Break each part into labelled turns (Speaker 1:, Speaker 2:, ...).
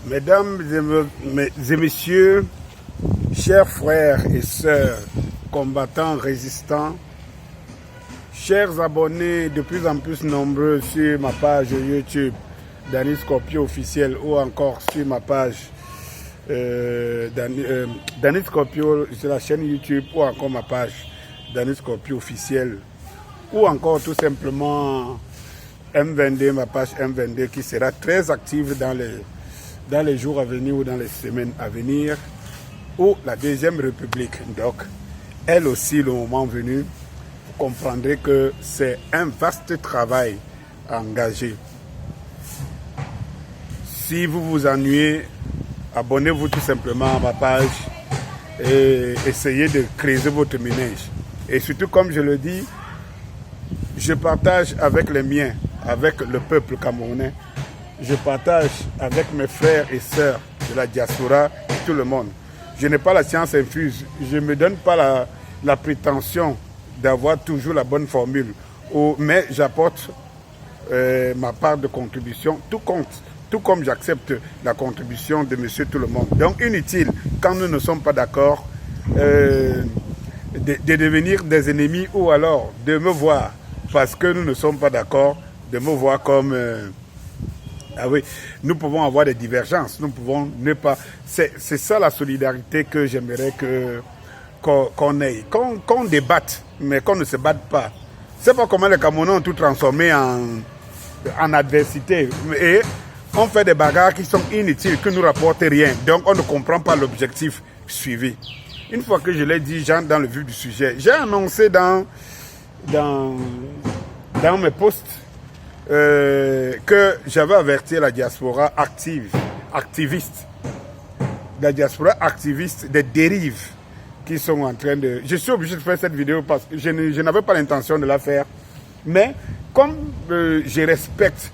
Speaker 1: Mesdames et messieurs, chers frères et sœurs, combattants, résistants, chers abonnés de plus en plus nombreux sur ma page YouTube Danny Scorpio officiel ou encore sur ma page Danny Scorpio sur la chaîne YouTube ou encore ma page Danny Scorpio officiel ou encore tout simplement M22, ma page M22 qui sera très active dans les jours à venir ou dans les semaines à venir, ou la Deuxième République. Donc, elle aussi, le moment venu, vous comprendrez que c'est un vaste travail à engager. Si vous vous ennuyez, abonnez-vous tout simplement à ma page et essayez de creuser votre ménage. Et surtout, comme je le dis, je partage avec les miens, avec le peuple camerounais. Je partage avec mes frères et sœurs de la diaspora et tout le monde. Je n'ai pas la science infuse. Je ne me donne pas la prétention d'avoir toujours la bonne formule. Mais j'apporte ma part de contribution. Tout compte. Tout comme j'accepte la contribution de monsieur tout le monde. Donc inutile, quand nous ne sommes pas d'accord, de devenir des ennemis ou alors de me voir, parce que nous ne sommes pas d'accord, de me voir comme... ah oui, nous pouvons avoir des divergences, nous pouvons ne pas... C'est ça la solidarité que j'aimerais qu'on ait. Qu'on débatte, mais qu'on ne se batte pas. C'est pas comment les Camerounais ont tout transformé en adversité. Et on fait des bagarres qui sont inutiles, qui ne nous rapportent rien. Donc on ne comprend pas l'objectif suivi. Une fois que je l'ai dit, j'entre dans le vif du sujet. J'ai annoncé dans mes posts que j'avais averti la diaspora activiste, la diaspora activiste des dérives qui sont en train de... Je suis obligé de faire cette vidéo parce que je n'avais pas l'intention de la faire. Mais comme je respecte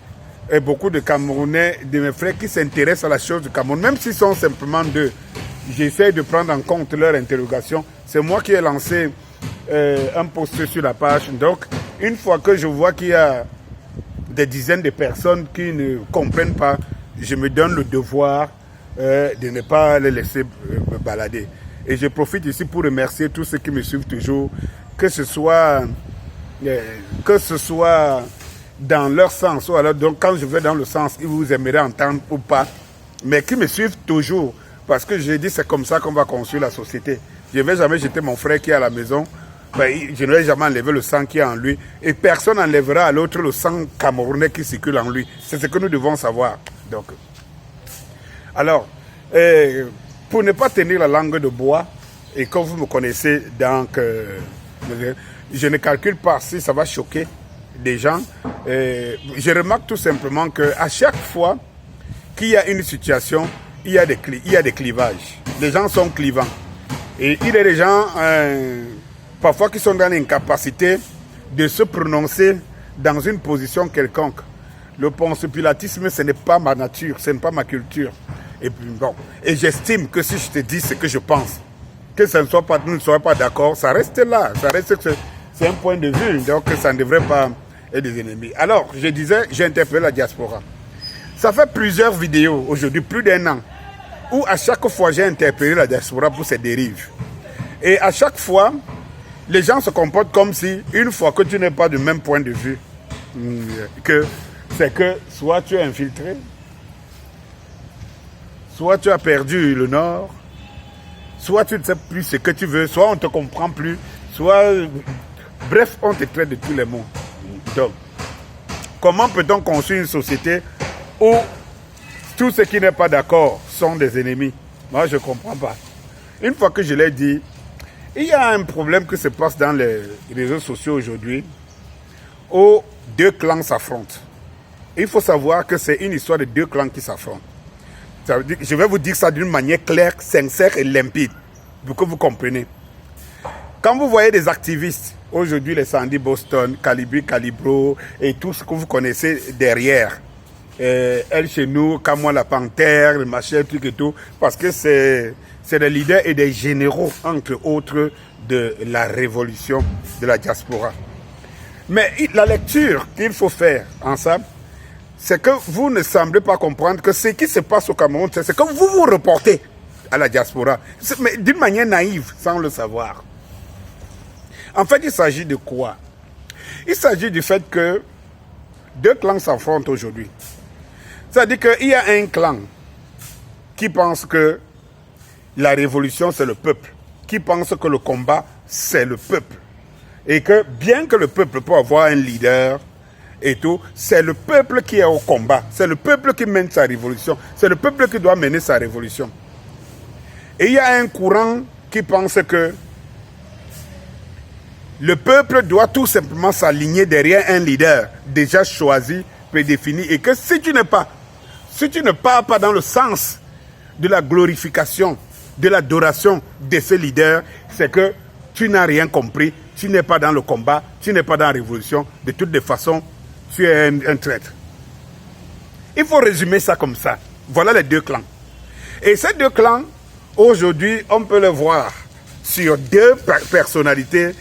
Speaker 1: beaucoup de Camerounais, de mes frères qui s'intéressent à la chose du Cameroun, même s'ils sont simplement deux, j'essaie de prendre en compte leur interrogation. C'est moi qui ai lancé un post sur la page. Donc, une fois que je vois qu'il y a des dizaines de personnes qui ne comprennent pas, je me donne le devoir de ne pas les laisser me balader. Et je profite ici pour remercier tous ceux qui me suivent toujours, que ce soit dans leur sens, ou alors donc quand je vais dans le sens où vous aimeriez entendre ou pas, mais qui me suivent toujours, parce que j'ai dit c'est comme ça qu'on va construire la société. Je ne vais jamais jeter mon frère qui est à la maison. Je ne vais jamais enlever le sang qui est en lui. Et personne n'enlèvera à l'autre le sang camerounais qui circule en lui. C'est ce que nous devons savoir. Donc, alors, pour ne pas tenir la langue de bois, et comme vous me connaissez, donc, je ne calcule pas si ça va choquer des gens. Je remarque tout simplement qu'à chaque fois qu'il y a une situation, il y a des clivages. Les gens sont clivants. Et il y a des gens... parfois qui sont dans l'incapacité de se prononcer dans une position quelconque. Le ponce-pilatisme, ce n'est pas ma nature, ce n'est pas ma culture. Et puis bon, et j'estime que si je te dis ce que je pense, que ça ne soit pas, nous ne soyons pas d'accord, ça reste là, ça reste que c'est un point de vue, donc ça ne devrait pas être des ennemis. Alors, je disais, j'ai interpellé la diaspora. Ça fait plusieurs vidéos aujourd'hui, plus d'1 an, où à chaque fois j'ai interpellé la diaspora pour ses dérives. Et à chaque fois, les gens se comportent comme si, une fois que tu n'es pas du même point de vue, c'est que soit tu es infiltré, soit tu as perdu le Nord, soit tu ne sais plus ce que tu veux, soit on ne te comprend plus, soit... Bref, on te traite de tous les mots. Donc, comment peut-on construire une société où tout ce qui n'est pas d'accord sont des ennemis? Moi, je ne comprends pas. Une fois que je l'ai dit, il y a un problème qui se passe dans les réseaux sociaux aujourd'hui où deux clans s'affrontent. Il faut savoir que c'est une histoire de deux clans qui s'affrontent. Je vais vous dire ça d'une manière claire, sincère et limpide pour que vous compreniez. Quand vous voyez des activistes, aujourd'hui les Sandy Boston, Calibri, Calibro et tout ce que vous connaissez derrière, elle chez nous, Kamwa la Panthère, le machin, truc et tout, parce que c'est des leaders et des généraux, entre autres, de la révolution de la diaspora. Mais la lecture qu'il faut faire ensemble, c'est que vous ne semblez pas comprendre que ce qui se passe au Cameroun, c'est que vous vous reportez à la diaspora, mais d'une manière naïve, sans le savoir. En fait, il s'agit de quoi? Il s'agit du fait que deux clans s'affrontent aujourd'hui. C'est-à-dire qu'il y a un clan qui pense que la révolution, c'est le peuple, qui pense que le combat, c'est le peuple. Et que bien que le peuple peut avoir un leader et tout, c'est le peuple qui est au combat. C'est le peuple qui mène sa révolution. C'est le peuple qui doit mener sa révolution. Et il y a un courant qui pense que le peuple doit tout simplement s'aligner derrière un leader déjà choisi, prédéfini, et que si tu ne pars pas dans le sens de la glorification, de l'adoration de ce leader, c'est que tu n'as rien compris, tu n'es pas dans le combat, tu n'es pas dans la révolution, de toutes les façons, tu es un traître. Il faut résumer ça comme ça. Voilà les deux clans. Et ces deux clans, aujourd'hui, on peut le voir sur deux personnalités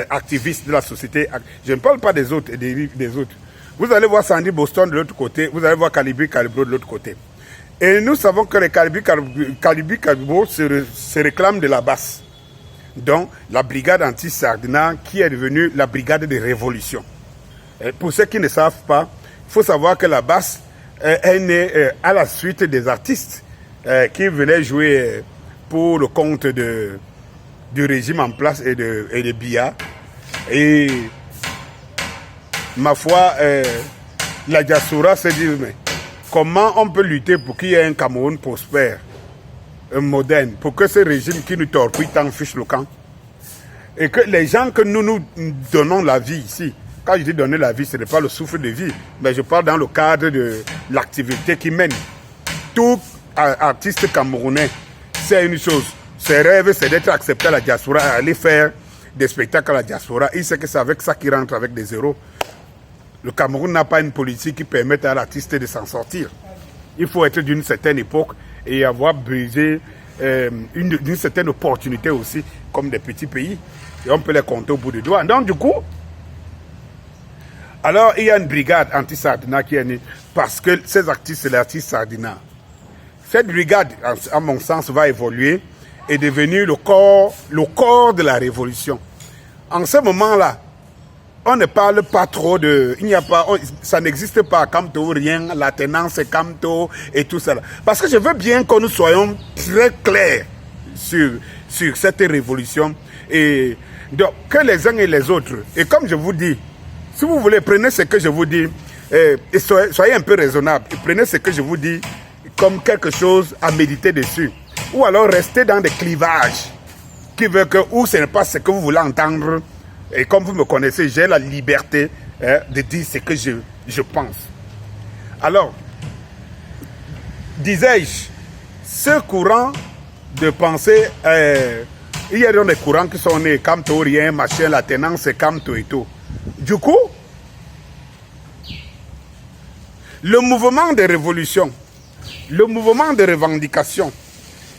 Speaker 1: activistes de la société. Je ne parle pas des autres, des autres. Vous allez voir Sandy Boston de l'autre côté, vous allez voir Calibri Calibro de l'autre côté. Et nous savons que les Calibri Calibro se réclament de la basse. Donc, la brigade anti-Sardina qui est devenue la brigade de révolution. Et pour ceux qui ne savent pas, il faut savoir que la basse est née à la suite des artistes qui venaient jouer pour le compte du régime en place et de Biya. Et ma foi, la diaspora s'est dit, mais comment on peut lutter pour qu'il y ait un Cameroun prospère, moderne, pour que ce régime qui nous torpille tant fiche le camp? Et que les gens que nous donnons la vie ici, quand je dis donner la vie, ce n'est pas le souffle de vie, mais je parle dans le cadre de l'activité qui mène. Tout artiste camerounais, c'est une chose. Ses rêves, c'est d'être accepté à la diaspora, aller faire des spectacles à la diaspora. Il sait que c'est avec ça qu'il rentre avec des zéros. Le Cameroun n'a pas une politique qui permette à l'artiste de s'en sortir. Il faut être d'une certaine époque et avoir brisé d'une certaine opportunité aussi, comme des petits pays. Et on peut les compter au bout du doigt. Donc du coup, alors il y a une brigade anti-Sardina qui est née parce que ces artistes, c'est l'artiste Sardina. Cette brigade, à mon sens, va évoluer et devenir le corps de la révolution. En ce moment-là, on ne parle pas trop de... ça n'existe pas à Kamto, rien, la tenance Kamto et tout ça. Parce que je veux bien que nous soyons très clairs sur cette révolution. Et donc, que les uns et les autres, et comme je vous dis, si vous voulez, prenez ce que je vous dis, et soyez un peu raisonnable, et prenez ce que je vous dis comme quelque chose à méditer dessus. Ou alors restez dans des clivages qui veulent que, ou ce n'est pas ce que vous voulez entendre. Et comme vous me connaissez, j'ai la liberté de dire ce que je pense. Alors, disais-je, ce courant de pensée, il y a des courants qui sont nés, Kamto, rien, machin, la tenance, c'est Kamto et tout. Du coup, le mouvement de révolution, le mouvement de revendication,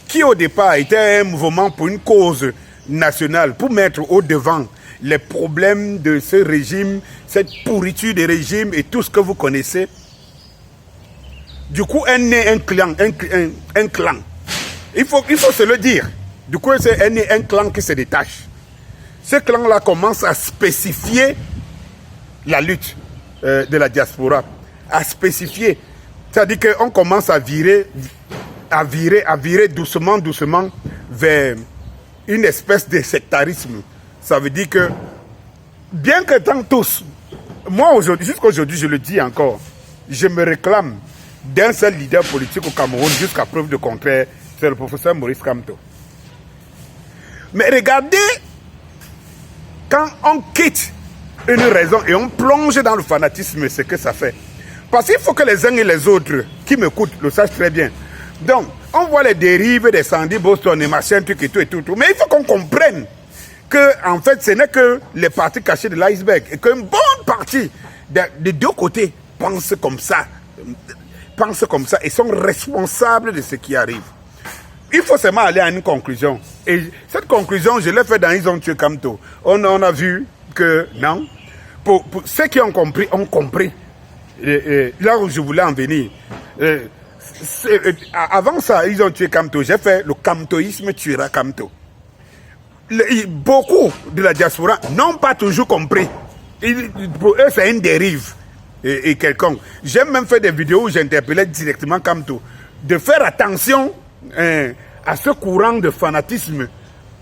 Speaker 1: qui au départ était un mouvement pour une cause nationale, pour mettre au devant les problèmes de ce régime, cette pourriture des régimes et tout ce que vous connaissez. Du coup, est né un clan. Il faut se le dire. Du coup, c'est né un clan qui se détache. Ce clan-là commence à spécifier la lutte de la diaspora, à spécifier. C'est-à-dire qu'on commence à virer doucement vers une espèce de sectarisme. Ça veut dire que, bien que tant tous, moi aujourd'hui, jusqu'à aujourd'hui, je le dis encore, je me réclame d'un seul leader politique au Cameroun jusqu'à preuve de contraire, c'est le professeur Maurice Kamto. Mais regardez, quand on quitte une raison et on plonge dans le fanatisme, ce que ça fait. Parce qu'il faut que les uns et les autres qui m'écoutent le sachent très bien. Donc, on voit les dérives des Sandy Boston et machin, truc et tout. Mais il faut qu'on comprenne que, en fait, ce n'est que les parties cachées de l'iceberg. Et qu'une bonne partie des deux côtés pensent comme ça et sont responsables de ce qui arrive. Il faut seulement aller à une conclusion. Et cette conclusion, je l'ai fait dans Ils ont tué Kamto. On a vu que, non, pour ceux qui ont compris, ont compris. là où je voulais en venir, avant ça, ils ont tué Kamto. J'ai fait le kamtoïsme tuera Kamto. Beaucoup de la diaspora n'ont pas toujours compris. Pour eux, c'est une dérive et quelconque. J'ai même fait des vidéos où j'interpellais directement Kamto de faire attention à ce courant de fanatisme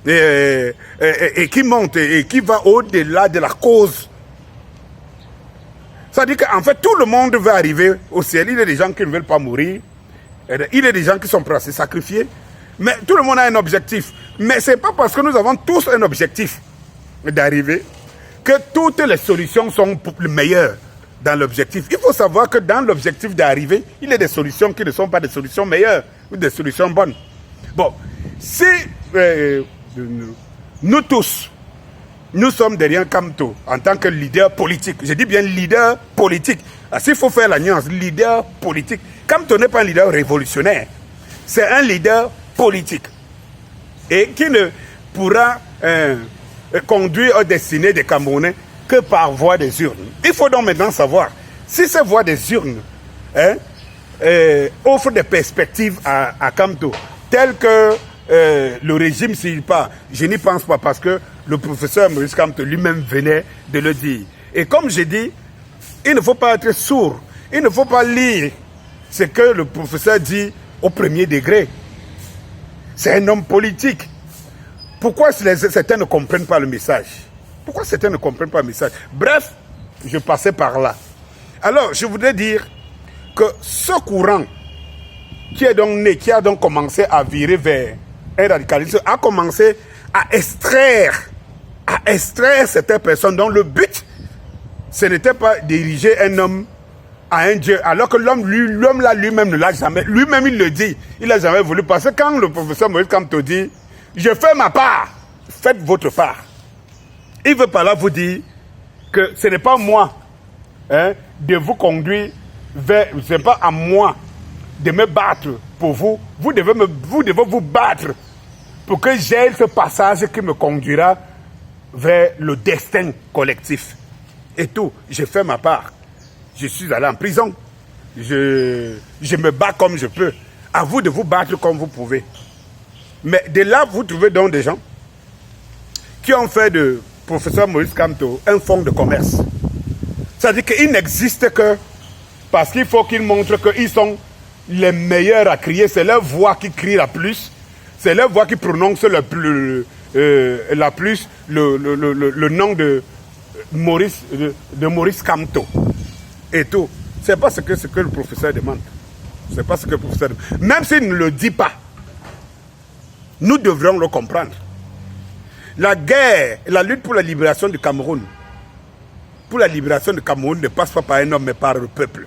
Speaker 1: et qui monte et qui va au-delà de la cause. Ça dit qu'en fait, tout le monde veut arriver au ciel. Il y a des gens qui ne veulent pas mourir. Il y a des gens qui sont prêts à se sacrifier. Mais tout le monde a un objectif. Mais ce n'est pas parce que nous avons tous un objectif d'arriver que toutes les solutions sont les meilleures dans l'objectif. Il faut savoir que dans l'objectif d'arriver, il y a des solutions qui ne sont pas des solutions meilleures ou des solutions bonnes. Bon, si nous tous, nous sommes derrière Kamto en tant que leader politique. Je dis bien leader politique. S'il faut faire la nuance, leader politique. Kamto n'est pas un leader révolutionnaire. C'est un leader politique. Et qui ne pourra conduire aux destinées des Camerounais que par voie des urnes. Il faut donc maintenant savoir si ces voies des urnes offrent des perspectives à Kamto, telles que le régime, s'il pas, je n'y pense pas parce que le professeur Maurice Kamto lui-même venait de le dire. Et comme j'ai dit, il ne faut pas être sourd, il ne faut pas lire ce que le professeur dit au premier degré. C'est un homme politique. Pourquoi certains ne comprennent pas le message? Pourquoi certains ne comprennent pas le message? Bref, je passais par là. Alors, je voudrais dire que ce courant qui est donc né, qui a donc commencé à virer vers un radicalisme, a commencé à extraire certaines personnes dont le but, ce n'était pas diriger un homme à un Dieu, alors que l'homme là lui-même ne l'a jamais, lui-même il le dit, il n'a jamais voulu, parce que quand le professeur Maurice Kamto dit, je fais ma part, faites votre part, il veut par là vous dire que ce n'est pas moi de vous conduire vers, ce n'est pas à moi de me battre pour vous, vous devez vous battre pour que j'aie ce passage qui me conduira vers le destin collectif. Et tout, j'ai fait ma part. Je suis allé en prison. Je me bats comme je peux. À vous de vous battre comme vous pouvez. Mais de là, vous trouvez donc des gens qui ont fait de professeur Maurice Kamto un fonds de commerce. C'est-à-dire qu'il n'existe que parce qu'il faut qu'ils montrent qu'ils sont les meilleurs à crier. C'est leur voix qui crie la plus. C'est leur voix qui prononce la plus le nom de Maurice Kamto. Et tout. C'est pas ce que le professeur demande. C'est pas ce que le professeur demande. Même s'il ne le dit pas, nous devrons le comprendre. La guerre, la lutte pour la libération du Cameroun, ne passe pas par un homme, mais par le peuple.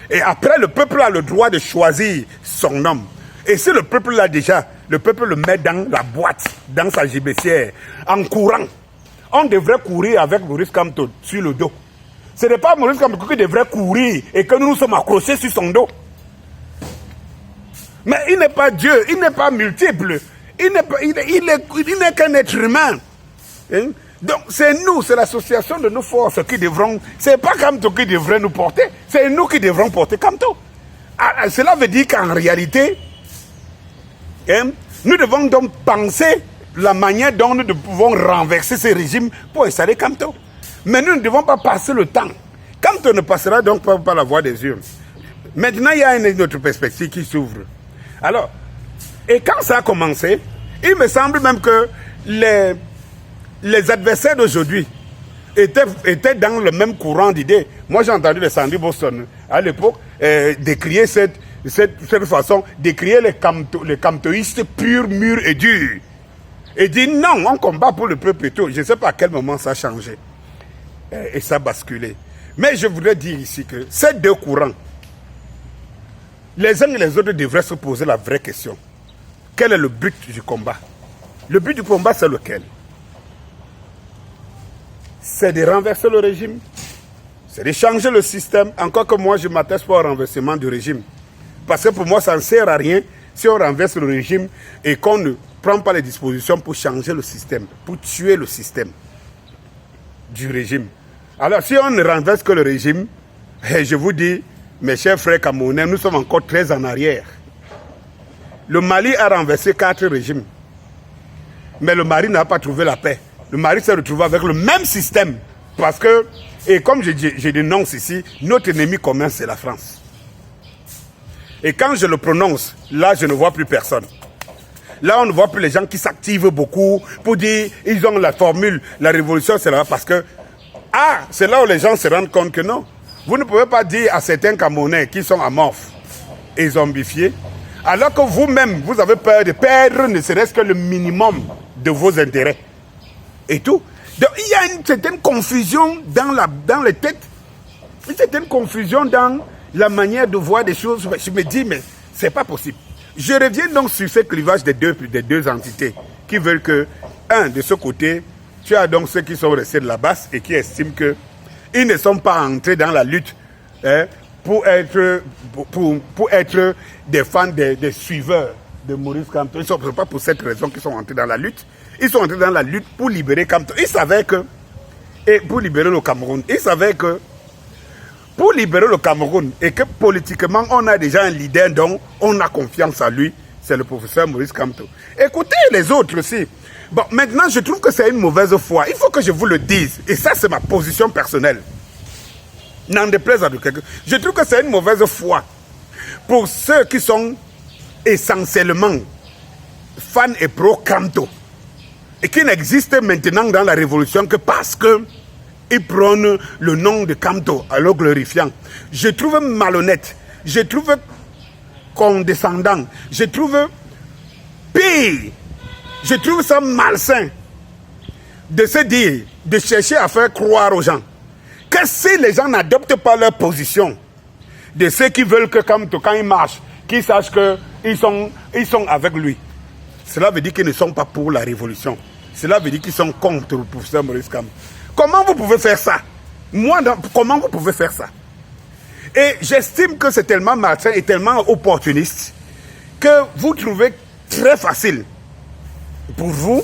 Speaker 1: Et après, le peuple a le droit de choisir son homme. Et si le peuple l'a déjà, le peuple le met dans la boîte, dans sa gibecière, en courant. On devrait courir avec Maurice Kamto sur le dos. Ce n'est pas Maurice Kamto qui devrait courir et que nous sommes accrochés sur son dos. Mais il n'est pas Dieu, il n'est pas multiple. Il n'est qu'un être humain. Hein? Donc c'est nous, c'est l'association de nos forces qui devront... C'est pas Kamto qui devrait nous porter, c'est nous qui devrons porter Kamto. Cela veut dire qu'en réalité, nous devons donc penser la manière dont nous pouvons renverser ce régime pour installer Kamto. Mais nous ne devons pas passer le temps. Kamto ne passera donc pas par la voie des urnes. Maintenant, il y a une autre perspective qui s'ouvre. Alors, et quand ça a commencé, il me semble même que les adversaires d'aujourd'hui étaient dans le même courant d'idées. Moi, j'ai entendu les Sandy Boston à l'époque décrier cette façon, décrier les kamtoïstes purs, mûrs et durs. Et dit non, on combat pour le peuple et tout. Je ne sais pas à quel moment ça a changé. Et ça a basculé. Mais je voudrais dire ici que ces deux courants, les uns et les autres devraient se poser la vraie question. Quel est le but du combat? Le but du combat, c'est lequel? C'est de renverser le régime. C'est de changer le système. Encore que moi, je ne m'attache pas au renversement du régime. Parce que pour moi, ça ne sert à rien si on renverse le régime et qu'on ne prend pas les dispositions pour changer le système, pour tuer le système du régime. Alors, si on ne renverse que le régime, Et je vous dis, mes chers frères camerounais, nous sommes encore très en arrière. Le Mali a renversé 4 régimes. Mais le Mali n'a pas trouvé la paix. Le Mali s'est retrouvé avec le même système. Parce que, et comme je dénonce ici, notre ennemi commun, c'est la France. Et quand je le prononce, là, je ne vois plus personne. Là, on ne voit plus les gens qui s'activent beaucoup pour dire, ils ont la formule, la révolution, c'est là parce que, c'est là où les gens se rendent compte que non. Vous ne pouvez pas dire à certains Camerounais qui sont amorphes et zombifiés, alors que vous-même, vous avez peur de perdre ne serait-ce que le minimum de vos intérêts. Et tout. Donc, il y a une certaine confusion dans les têtes, une certaine confusion dans la manière de voir des choses. Je me dis, mais c'est pas possible. Je reviens donc sur ce clivage des deux entités qui veulent que, de ce côté, tu as donc ceux qui sont restés de la base et qui estiment qu'ils ne sont pas entrés dans la lutte pour être des fans, des suiveurs de Maurice Kamto. Ce n'est pas pour cette raison qu'ils sont entrés dans la lutte. Ils sont entrés dans la lutte pour libérer Kamto. Ils savaient que, et pour libérer le Cameroun, ils savaient que pour libérer le Cameroun et que politiquement on a déjà un leader dont on a confiance en lui, c'est le professeur Maurice Kamto. Écoutez les autres aussi. Bon, maintenant je trouve que c'est une mauvaise foi. Il faut que je vous le dise. Et ça c'est ma position personnelle. N'en déplaise à quelqu'un. Je trouve que c'est une mauvaise foi pour ceux qui sont essentiellement fans et pro-Kamto et qui n'existent maintenant dans la révolution que parce que ils prônent le nom de Kamto à le glorifiant. Je trouve malhonnête, je trouve condescendant, je trouve pire, je trouve ça malsain de se dire, de chercher à faire croire aux gens que si les gens n'adoptent pas leur position de ceux qui veulent que Kamto, quand il marche, qu'ils sachent qu'ils sont avec lui. Cela veut dire qu'ils ne sont pas pour la révolution. Cela veut dire qu'ils sont contre le professeur Maurice Kamto. Comment vous pouvez faire ça? Comment vous pouvez faire ça? Et j'estime que c'est tellement malsain et tellement opportuniste que vous trouvez très facile pour vous.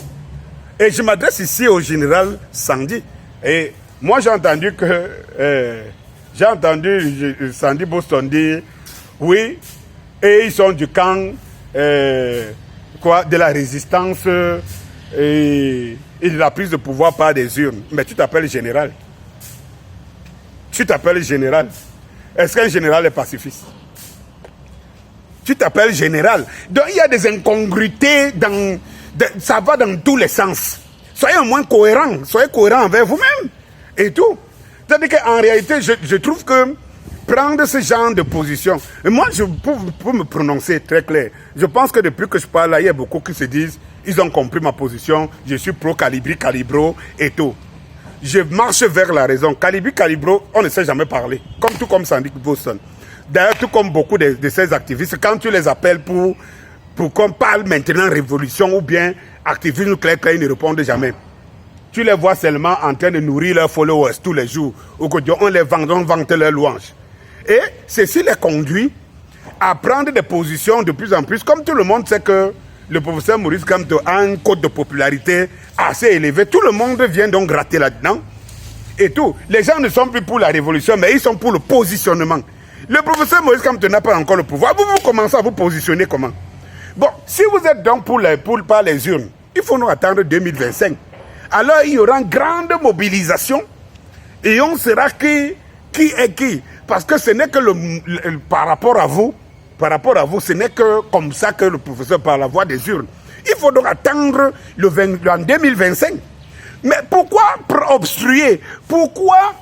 Speaker 1: Et je m'adresse ici au général Sandy. Et moi j'ai entendu Sandy Boston dire oui, et ils sont du camp de la résistance et de la prise de pouvoir par des urnes. Mais tu t'appelles général. Tu t'appelles général. Est-ce qu'un général est pacifiste? Tu t'appelles général. Donc il y a des incongruités, ça va dans tous les sens. Soyez au moins cohérents. Soyez cohérents envers vous-même. Et tout. C'est-à-dire qu'en réalité, je trouve que prendre ce genre de position, et moi, pour me prononcer très clair, je pense que depuis que je parle là, il y a beaucoup qui se disent, ils ont compris ma position, je suis pro-Calibro et tout. Je marche vers la raison. Calibro, on ne sait jamais parler. Tout comme Sandy Boston. D'ailleurs, tout comme beaucoup de ces activistes, quand tu les appelles pour qu'on parle maintenant révolution ou bien activisme clair, ils ne répondent jamais. Tu les vois seulement en train de nourrir leurs followers tous les jours. Ou que on vante leurs louanges. Et ceci les conduit à prendre des positions de plus en plus. Comme tout le monde sait que le professeur Maurice Kamto a un code de popularité assez élevé. Tout le monde vient donc gratter là-dedans. Et tout. Les gens ne sont plus pour la révolution, mais ils sont pour le positionnement. Le professeur Maurice Kamto n'a pas encore le pouvoir. Vous commencez à vous positionner comment? Bon, si vous êtes donc par les urnes, il faut nous attendre 2025. Alors il y aura une grande mobilisation et on saura qui est qui. Parce que ce n'est que par rapport à vous, ce n'est que comme ça que le professeur par la voie des urnes. Il faut donc attendre en 2025. Mais pourquoi obstruer? Pourquoi,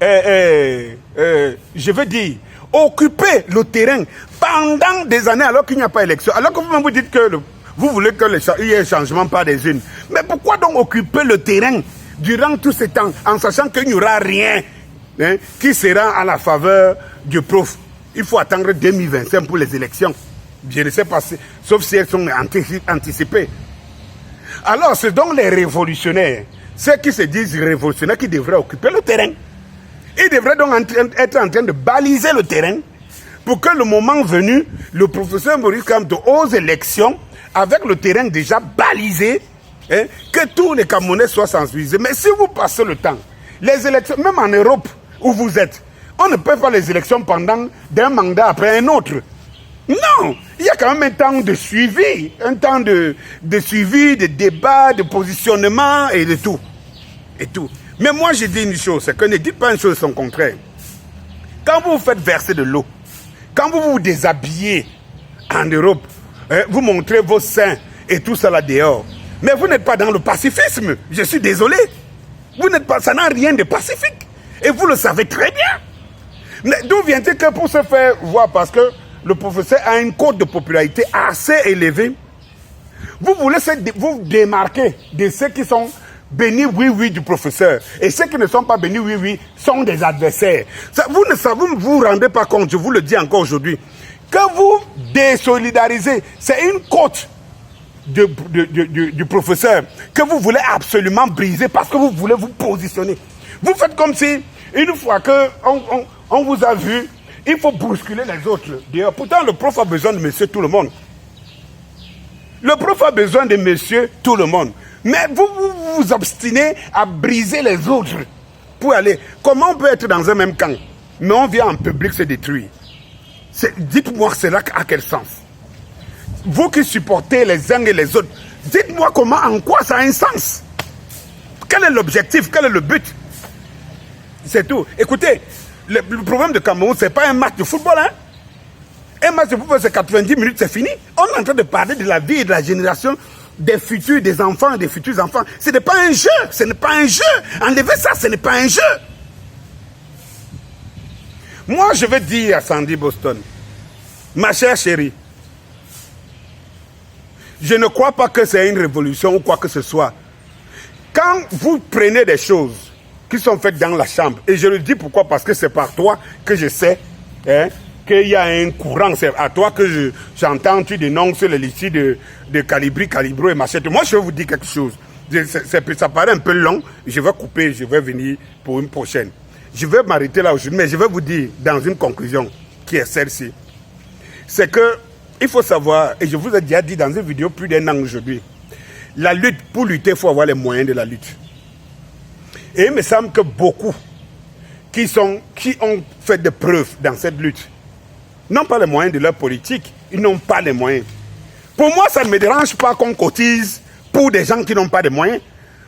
Speaker 1: je veux dire, occuper le terrain pendant des années alors qu'il n'y a pas d'élection? Alors que vous dites que vous voulez qu'il y ait un changement par des urnes. Mais pourquoi donc occuper le terrain durant tout ce temps en sachant qu'il n'y aura rien qui sera à la faveur du prof? Il faut attendre 2025 pour les élections. Je ne sais pas, sauf si elles sont anticipées. Alors, c'est donc les révolutionnaires, ceux qui se disent révolutionnaires, qui devraient occuper le terrain. Ils devraient donc être en train de baliser le terrain pour que le moment venu, le professeur Maurice Kamto aux élections, avec le terrain déjà balisé, que tous les Camerounais soient sensibilisés. Mais si vous passez le temps, les élections, même en Europe où vous êtes, On ne peut pas les élections pendant d'un mandat après un autre. Non, il y a quand même un temps de suivi, un temps de suivi, de débat, de positionnement et de tout. Et tout. Mais moi, je dis une chose, c'est que ne dites pas une chose son contraire. Quand vous vous faites verser de l'eau, quand vous vous déshabillez en Europe, vous montrez vos seins et tout ça là dehors, mais vous n'êtes pas dans le pacifisme. Je suis désolé. Vous n'êtes pas, ça n'a rien de pacifique. Et vous le savez très bien. Mais d'où vient-il que pour se faire voir, parce que le professeur a une cote de popularité assez élevée, vous voulez vous démarquer de ceux qui sont bénis oui du professeur. Et ceux qui ne sont pas bénis oui sont des adversaires. Ça, vous ne vous rendez pas compte, je vous le dis encore aujourd'hui, que vous désolidarisez. C'est une cote du professeur que vous voulez absolument briser parce que vous voulez vous positionner. Vous faites comme si, une fois qu'on vous a vu, il faut bousculer les autres. Pourtant, le prof a besoin de monsieur tout le monde. Le prof a besoin de monsieur tout le monde. Mais vous obstinez à briser les autres pour aller. Comment on peut être dans un même camp, mais on vient en public se détruire? Dites-moi cela à quel sens? Vous qui supportez les uns et les autres, dites-moi comment, en quoi ça a un sens? Quel est l'objectif? Quel est le but? C'est tout. Écoutez, le problème de Cameroun, ce n'est pas un match de football. Hein? Un match de football, c'est 90 minutes, c'est fini. On est en train de parler de la vie et de la génération des futurs, des enfants, des futurs enfants. Ce n'est pas un jeu. Ce n'est pas un jeu. Enlevez ça, ce n'est pas un jeu. Moi, je vais dire à Sandy Boston, ma chère chérie, je ne crois pas que c'est une révolution ou quoi que ce soit. Quand vous prenez des choses qui sont faites dans la chambre, et je le dis pourquoi, parce que c'est par toi que je sais qu'il y a un courant, c'est à toi que j'entends, tu dénonces les litiges de Calibri, Calibro et Machette. Moi, je vais vous dire quelque chose. Ça paraît un peu long, je vais couper, je vais venir pour une prochaine. Je vais m'arrêter là aujourd'hui, mais je vais vous dire dans une conclusion qui est celle-ci. C'est que il faut savoir, et je vous ai déjà dit dans une vidéo plus d'un an aujourd'hui, la lutte, pour lutter, il faut avoir les moyens de la lutte. Et il me semble que beaucoup qui ont fait des preuves dans cette lutte n'ont pas les moyens de leur politique, ils n'ont pas les moyens. Pour moi, ça ne me dérange pas qu'on cotise pour des gens qui n'ont pas de moyens.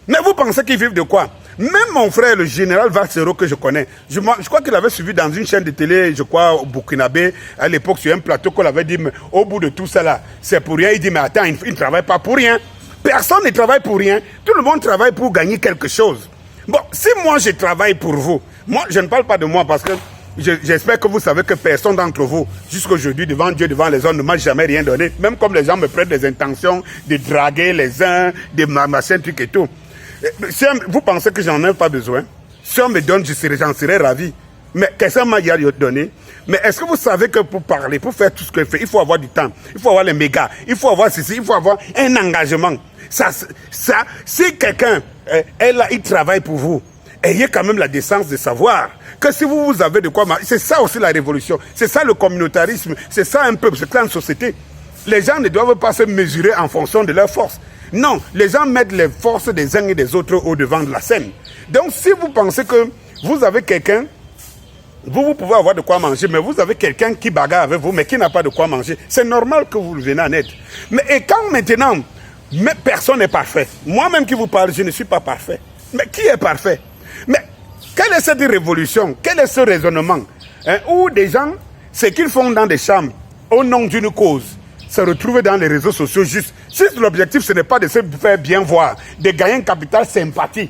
Speaker 1: Mais vous pensez qu'ils vivent de quoi? Même mon frère, le général Valsero, que je connais, je crois qu'il avait suivi dans une chaîne de télé, je crois, au Burkinabé, à l'époque, sur un plateau, qu'on avait dit, mais au bout de tout ça là, c'est pour rien. Il dit, mais attends, il ne travaille pas pour rien. Personne ne travaille pour rien. Tout le monde travaille pour gagner quelque chose. Bon, si moi je travaille pour vous, moi je ne parle pas de moi parce que j'espère que vous savez que personne d'entre vous, jusqu'aujourd'hui, devant Dieu, devant les hommes, ne m'a jamais rien donné. Même comme les gens me prennent des intentions de draguer les uns, de machin, truc et tout. Si vous pensez que j'en ai pas besoin, si on me donne, j'en serais ravi. Mais qu'est-ce qu'on m'a donné? Mais est-ce que vous savez que pour parler, pour faire tout ce qu'il fait, il faut avoir du temps, il faut avoir les mégas, il faut avoir ceci, il faut avoir un engagement. Si quelqu'un est là, il travaille pour vous, ayez quand même la décence de savoir que si vous avez de quoi... C'est ça aussi la révolution, c'est ça le communautarisme, c'est ça un peuple, c'est ça une société. Les gens ne doivent pas se mesurer en fonction de leurs forces. Non, les gens mettent les forces des uns et des autres au devant de la scène. Donc si vous pensez que vous avez quelqu'un, vous pouvez avoir de quoi manger, mais vous avez quelqu'un qui bagarre avec vous, mais qui n'a pas de quoi manger, c'est normal que vous venez en aide. Mais et quand maintenant, personne n'est parfait. Moi-même qui vous parle, je ne suis pas parfait. Mais qui est parfait? Mais quelle est cette révolution? Quel est ce raisonnement où des gens, ce qu'ils font dans des chambres, au nom d'une cause, se retrouvent dans les réseaux sociaux juste. Si l'objectif, ce n'est pas de se faire bien voir, de gagner un capital sympathie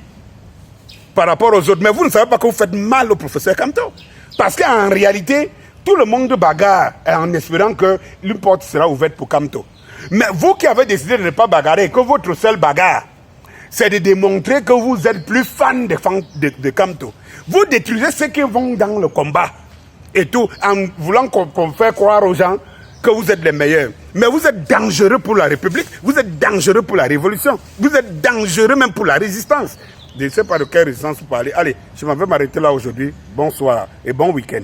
Speaker 1: par rapport aux autres. Mais vous ne savez pas que vous faites mal au professeur Kamto. Parce qu'en réalité, tout le monde bagarre en espérant que l'une porte sera ouverte pour Kamto. Mais vous qui avez décidé de ne pas bagarrer, que votre seul bagarre, c'est de démontrer que vous êtes plus fan de Kamto. Vous détruisez ceux qui vont dans le combat et tout, en voulant qu'on fasse croire aux gens que vous êtes les meilleurs. Mais vous êtes dangereux pour la République, vous êtes dangereux pour la révolution, vous êtes dangereux même pour la résistance. Je ne sais pas de quelle résistance vous parlez. Allez, je m'en vais m'arrêter là aujourd'hui. Bonsoir et bon week-end.